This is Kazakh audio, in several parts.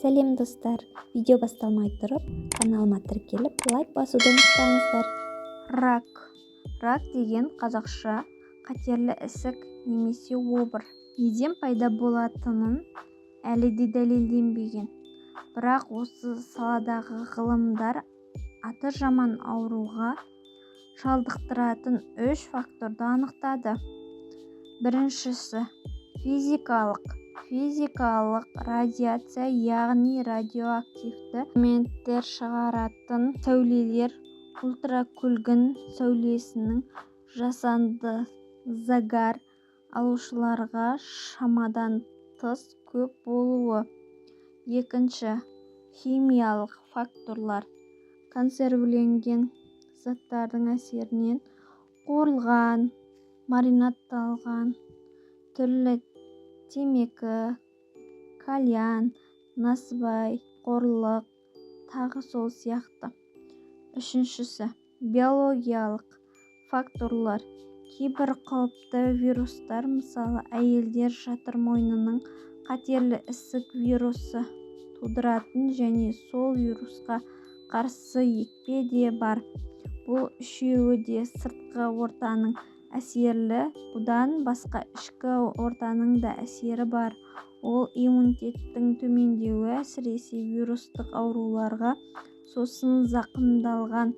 Сәлем достар, видео басталмай тұрып, каналыма тіркеліп, лайк басуды ұмытпаңыздар. Рак деген қазақша қатерлі ісік немесе обыр. Неден пайда болатынын әлі де дәлелденбеген. Бірақ осы саладағы ғылымдар аты жаман ауруға шалдықтыратын 3 факторды анықтады. Біріншісі физикалық радиация, яғни радиоактивті элементтер шығаратын сәулелер ультракүлгін сәулесінің жасанды загар алушыларға шамадан тыс көп болуы. Екінші, химиялық факторлар. Консервіленген заттардың әсерінен қуырылған, маринадталған түрлі темекі, кальян, насыбай, қорлық, тағы сол сияқты. Үшіншісі, биологиялық факторлар. Кейбір қауіпті вирустар, мысалы әйелдер жатыр-мойнының қатерлі ісік вирусы тудыратын және сол вирусқа қарсы екпе де бар. Бұл үшеуі де сыртқы ортаның әсерлі, бұдан басқа ішкі ортаның да әсері бар. Ол иммунитеттің төмендеуі, әсіресе вирустық ауруларға, сосын зақымдалған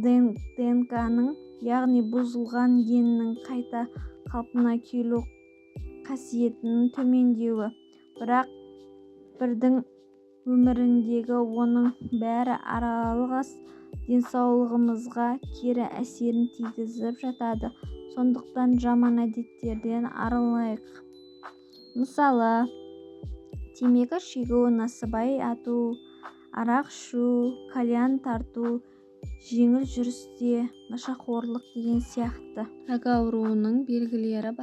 ДНК-ның, яғни бұзылған геннің қайта қалпына келу қасиетінің төмендеуі. Бірақ бірдің өміріндегі оның бәрі аралас денсаулығымызға кері әсерін тигізіп жатады. Сондықтан жаман әдеттерден арылайық. Мысалы, темекі шегу, насыбай ату, арақ ішу, кальян тарту, жеңіл жүрісте нашақорлық деген сияқты. Рак ауруының белгілері,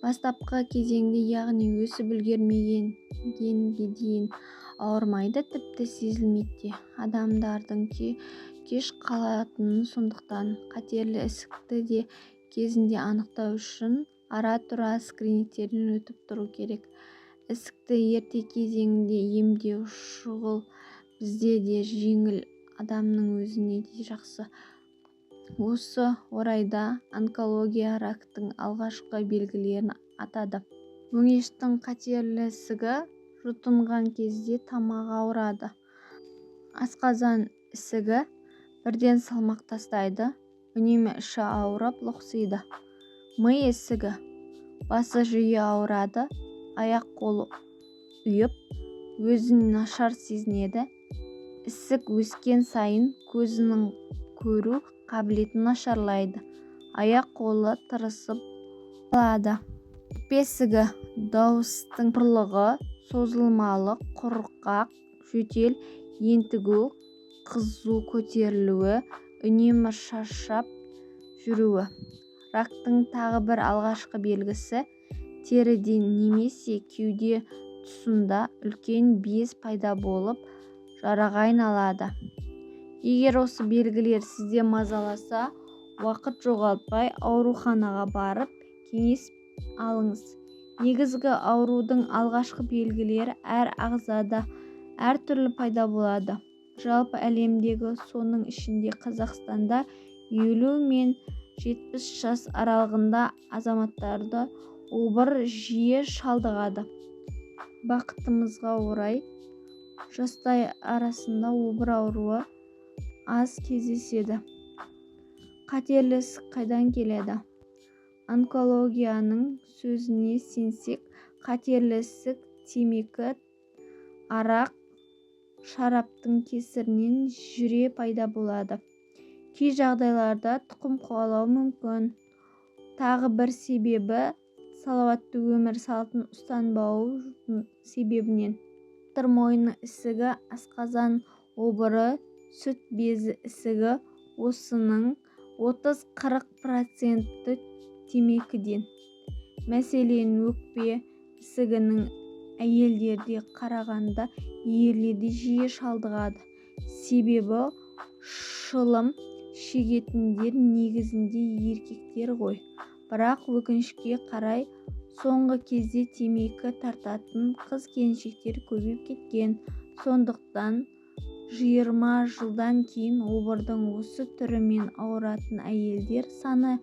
бастапқы кезеңде, яғни өсіп үлгермегенге дейін ауырмайды, тіпті сезілмейді. Адамдардың кеш қалатынын, сондықтан қатерлі ісікті де кезінде анықтау үшін ара-тұра скринингтерден өтіп тұру керек. Ісікті ерте кезеңде емдеу шұғыл бізде де жеңіл, адамның өзіне де жақсы. Осы орайда онкология рактың алғашқы белгілерін атады. Өңештің қатерлі ісігі жұтынған кезде тамағы ауырады. Асқазан ісігі бірден салмақ тастайды, үнемі іші ауырып лоқсиды. Ми ісігі басы жиі ауырады, аяқ-қолы ұйып, өзін нашар сезінеді. Ісік өскен сайын көзінің көру қабілеті нашарлайды, аяқ-қолы тырысып қалады. Өкпе ісігі дауыстың құрылығы, созылмалы, құрғақ, жөтел, ентігу, қызу көтерілуі, үнемі шаршап жүруі. Рактың тағы бір алғашқы белгісі теріде немесе кеуде тұсында үлкен без пайда болып, жараға айналады. Егер осы белгілер сізде мазаласа, уақыт жоғалтпай ауруханаға барып кеңес алыңыз. Негізгі аурудың алғашқы белгілері әр ағзада әртүрлі пайда болады. Жалпы әлемдегі, соның ішінде Қазақстанда 50 мен 70 жас аралығында азаматтарды обыр жиі шалдығады. Бақытымызға орай, жастар арасында обыр ауруы аз кездеседі. Қатерлі ісік қайдан келеді? Онкологияның сөзіне сенсек, қатерлі ісік темекі, арақ, шараптың кесірінен жүре пайда болады. Кей жағдайларда тұқым қуалау мүмкін. Тағы бір себебі салауатты өмір салтын ұстанбау себебінен. Жатыр-мойны ісігі, асқазан обыры, сүт безі ісігі, осының 30-40% темекіден. Мәселен, өкпе ісігінің әйелдерде қарағанда ерлерде жиі шалдығады. Себебі шылым шегетіндер негізінде еркектер ғой. Бірақ өкінішке қарай соңғы кезде темекі тартатын қыз-келіншектер көбейіп кеткен. Сондықтан 20 жылдан кейін обырдың осы түрімен ауыратын әйелдер саны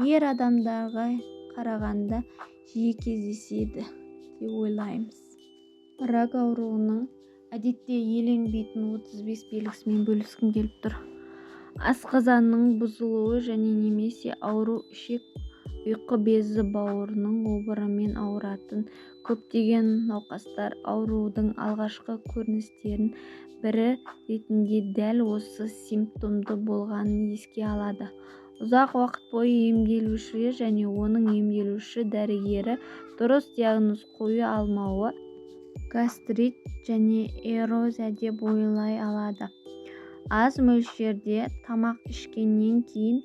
ер адамдарға қарағанда жиі кездеседі деп ойлаймыз. Рак ауруының әдетте еленбейтін 35 белгісімен бөліскім келіп тұр. Асқазанның бұзылуы және немесе ауру ішек ұйқы безі бауырының обырымен ауыратын көптеген науқастар аурудың алғашқы көріністерінің бірі ретінде дәл осы симптомды болғанын еске алады. Ұзақ уақыт бойы емделуші және оның емделуші дәрігері дұрыс диагноз қоя алмауы гастрит және эрозия деп ойлай алады. Аз мөлшерде тамақ ішкеннен кейін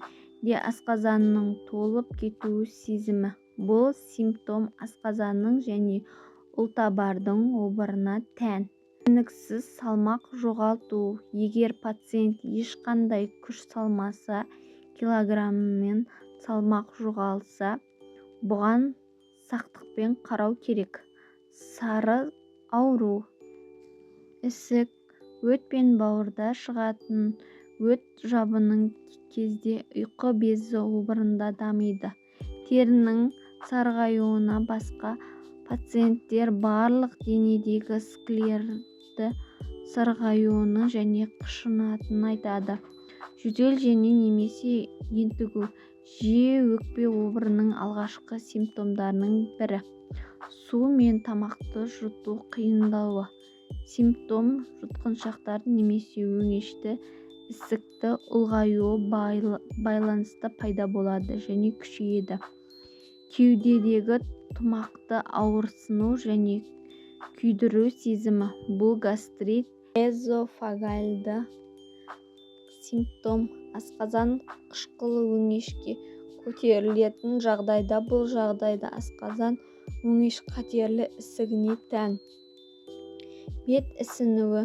де асқазанның толып кетуі сезімі. Бұл симптом асқазанның және ұлтабардың обырына тән. Түсініксіз салмақ жоғалту. Егер пациент ешқандай күш салмаса, килограммен салмақ жоғалтса, бұған сақтықпен қарау керек. Сары ауру. Ісік, өт пен бауырда шығатын өт жабының кезде ұйқы безі обырында дамиды. Терінің сарғаюына басқа пациенттер барлық денедегі склерді сарғаюының және қышынатынын айтады. Жөтел және немесе ентігу жиі өкпе обырының алғашқы симптомдарының бірі. Су мен тамақты жұту қиындауы. Симптом жұтқыншақтар немесе өңешті ісікті ұлғаюы байланысты пайда болады және күшейеді. Кеудедегі тұмақты ауырсыну және күйдіру сезімі. Бұл гастрит эзофагальды симптом. Асқазан қышқылы өңешке көтерілетін жағдайда бұл жағдайда асқазан өңеш қатерлі ісігіне тән. Бет ісінуі.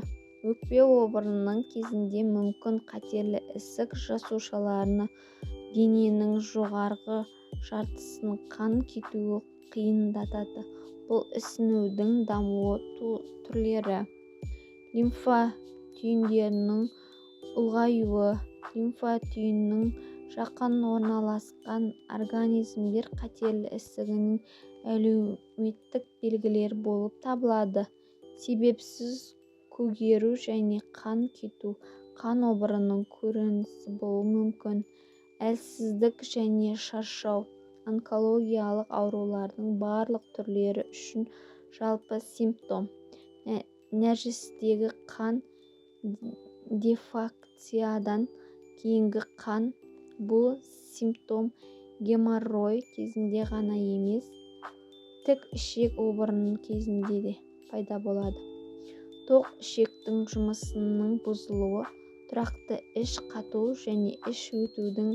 Өкпе обырының кезінде мүмкін қатерлі ісік жасушаларына дененің жоғарғы жартысын қан кетуі қиындатады. Бұл ісінудің даму түрлері. Лимфа түйіндерінің ұлғаюы. Лимфа түйінінің жақын орналасқан организмдер қатерлі ісігінің әлеуметтік белгілері болып табылады. Себепсіз көгеру және қан кету қан обырының көрінісі болуы мүмкін. Әлсіздік және шаршау онкологиялық аурулардың барлық түрлері үшін жалпы симптом. Нәжістегі қан дефекциядан кейінгі қан. Бұл симптом геморрой кезінде ғана емес, тік ішек обырының кезінде де пайда болады. Тоқ ішектің жұмысының бұзылуы, тұрақты іш қату және іш өтудің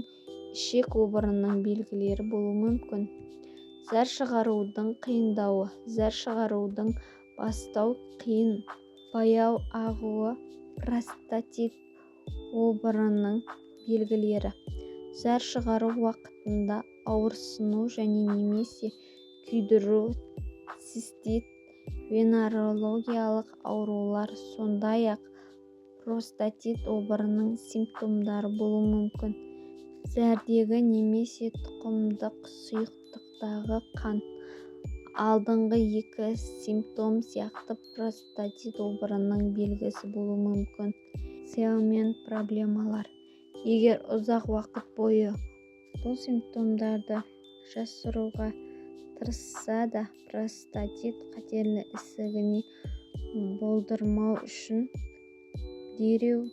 ішек обырының белгілері болуы мүмкін. Зәр шығарудың қиындауы. Зәр шығарудың бастау қиын, баяу ағуы простатит обырының белгілері. Зәр шығару уақытында ауырсыну және немесе күйдіру, цистит, венерологиялық аурулар, сондай-ақ простатит обырының симптомдары болуы мүмкін. Зәрдегі немесе тұқымдық сұйықтықтағы қан. Алдыңғы екі симптом сияқты простатит обырының белгісі болуы мүмкін. Инфекциямен проблемалар. Егер ұзақ уақыт бойы бұл симптомдарды жасыруға тырысса да, простатит қатерлі ісігіне болдырмау үшін дереу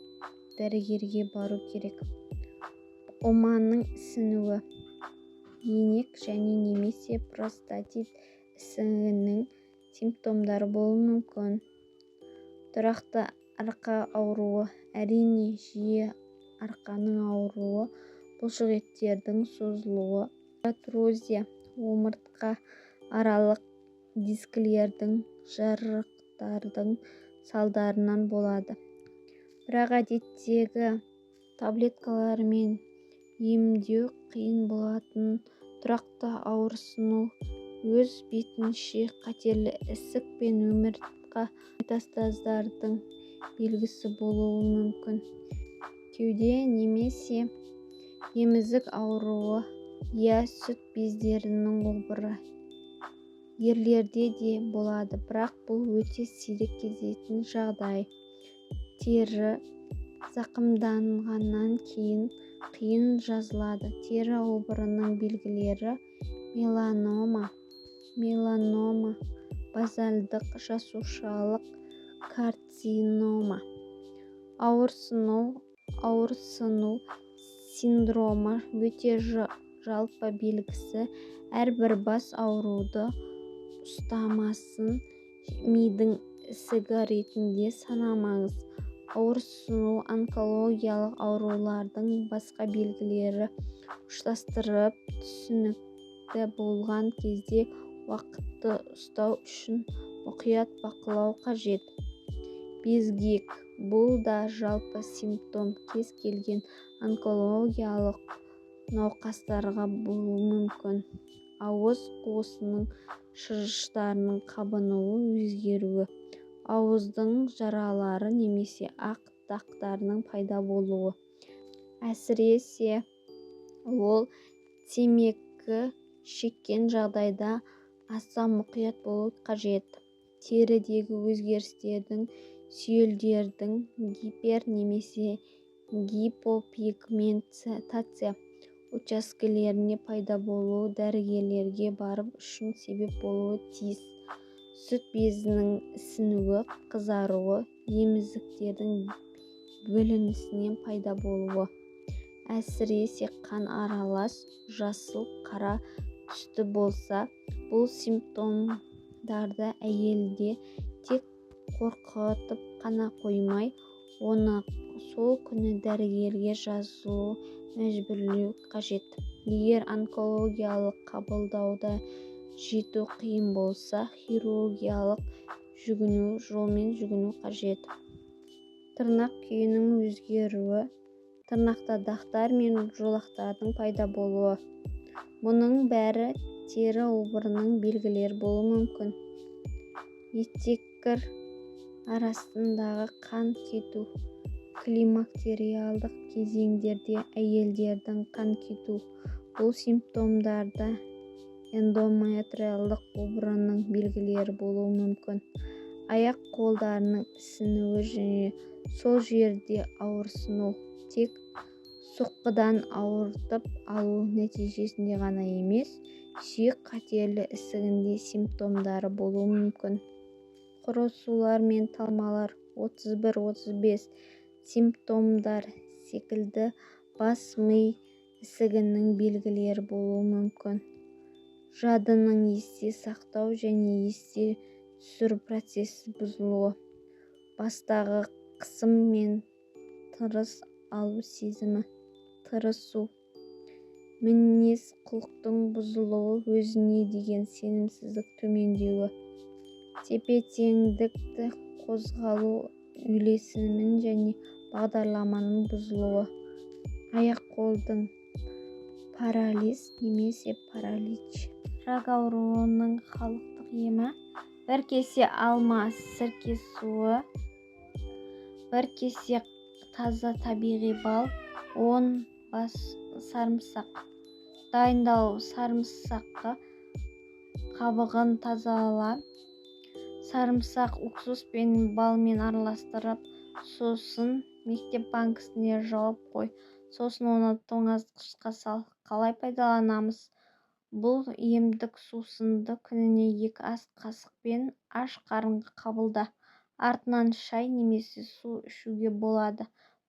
дәрігерге бару керек. Оманың ісінуі. Енек және немесе простатит ісігінің симптомдары болуы мүмкін. Тұрақты арқа ауруы. Әрине, жиі арқаның ауруы, бұлшықеттердің созылуы, протрузия, омыртқа аралық дискілердің жарықтардың салдарынан болады. Бірақ әдеттегі таблеткалармен емдеу қиын болатын тұрақты ауырсыну өз бетінше қатерлі ісік пен омыртқа метастаздардың белгісі болуы мүмкін. Кеуде немесе емізік ауруы сүт бездерінің обыры ерлерде де болады, бірақ бұл өте сирек кездесетін жағдай. Тері зақымданғаннан кейін қиын жазылады. Тері обырының белгілері: меланома, базальдық жасушалық карцинома, ауырсыну синдромы өте жалпы белгісі. Әрбір бас ауруды ұстамасын мидың ісігі ретінде санамаңыз. Ауырсыну онкологиялық аурулардың басқа белгілері ұштастырып түсінікті болған кезде уақытты ұстау үшін мұқият бақылау қажет. Безгек – бұл да жалпы симптом, кез келген онкологиялық науқастарға болуы мүмкін. Ауыз қуысының шырыштарының қабынуы, өзгеруі, ауыздың жаралары немесе ақ дақтарының пайда болуы. Әсіресе ол темекі шеккен жағдайда аса мұқият болу қажет. Терідегі өзгерістердің сүйелдердің гипер немесе гипопигментация учаскелерінде пайда болуы дәрігерлерге барып үшін себеп болуы тиіс. Сүт безінің ісінуі, қызаруы, емізіктердің бөлінісінен пайда болуы. Әсіресе қан аралас жасыл қара түсті болса, бұл симптомдарды әйелде тек қорқытып қана қоймай, оны сол күні дәрігерге жазылу мәжбүрлеу қажет. Егер онкологиялық қабылдауда жету қиын болса, хирургиялық жолмен жүгіну қажет. Тырнақ күйінің өзгеруі, тырнақта дақтар мен жолақтардың пайда болуы. Мұның бәрі тері обырының белгілері болуы мүмкін. Етеккір арасындағы қан кету. Климактериалдық кезеңдерде әйелдердің қан кету. Бұл симптомдарда эндометриалдық обырының белгілері болуы мүмкін. Аяқ-қолдарының ісінуі және сол жерде ауырсыну тек соққыдан ауыртып алу нәтижесінде ғана емес, сүйек қатерлі ісігінде симптомдары болуы мүмкін. Құрысулар мен талмалар 31-35 симптомдар секілді бас-ми ісігінің белгілері болуы мүмкін. Жадының есте сақтау және есте түсіру процесі бұзылуы. Бастағы қысым мен тырыс алу сезімі, тырысу. Мінез-құлықтың бұзылуы, өзіне деген сенімсіздік төмендеуі. тепе-теңдікті қозғалу үйлесімінің және бағдарламаның бұзылуы. Аяқ-қолдың парализ немесе паралич. Рак ауруының халықтық емі: 1 кесе алма сірке суы, 1 кесе таза табиғи бал, 10 бас сарымсақ. Дайындау: сарымсақты қабығын тазала, сарымсақ уксус пен балмен араластырып, сосын мектеп банкісіне жауып қой. Сосын оны тоңазытқышқа сал. Қалай пайдаланамыз? Бұл емдік сусынды күніне 2 ас қасықпен аш қарынға қабылда. Артынан шай немесе су ішуге болады.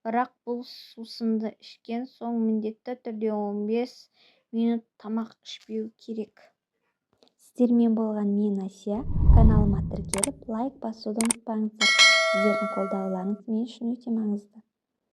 Бірақ бұл сусынды ішкен соң міндетті түрде 15 минут тамақ ішпеу керек. Сіздермен болған мен Асия. Каналыма тіркеліп, лайк басуды ұмытпаңыздар. Сіздердің қолдауларыңыз мен үшін өте маңызды.